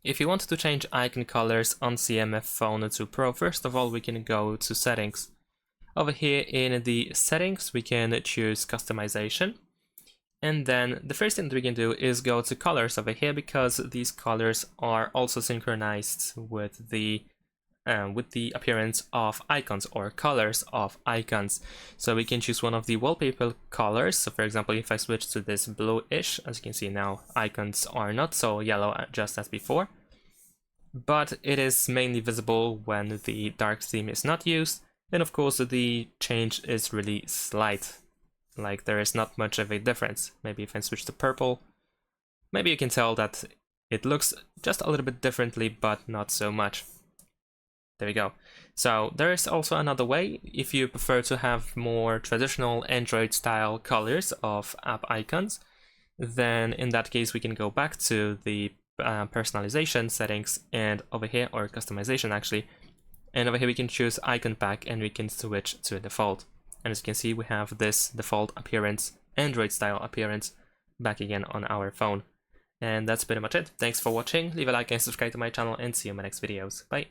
If you want to change icon colors on CMF Phone to Pro, first of all we can go to settings. Over here in the settings we can choose customization, and then the first thing that we can do is go to colors over here, because these colors are also synchronized with the appearance of icons or colors of icons. So we can choose one of the wallpaper colors. So for example, if I switch to this bluish, as you can see now, icons are not so yellow just as before, but it is mainly visible when the dark theme is not used. And of course the change is really slight, like there is not much of a difference. Maybe if I switch to purple, maybe you can tell that it looks just a little bit differently, but not so much. There we go. So there is also another way. If you prefer to have more traditional Android style colors of app icons, then in that case we can go back to the personalization settings, and over here, or customization actually, and over here we can choose icon pack and we can switch to default. And as you can see, we have this default appearance, Android style appearance, back again on our phone. And that's pretty much it. Thanks for watching. Leave a like and subscribe to my channel, and see you in my next videos. Bye.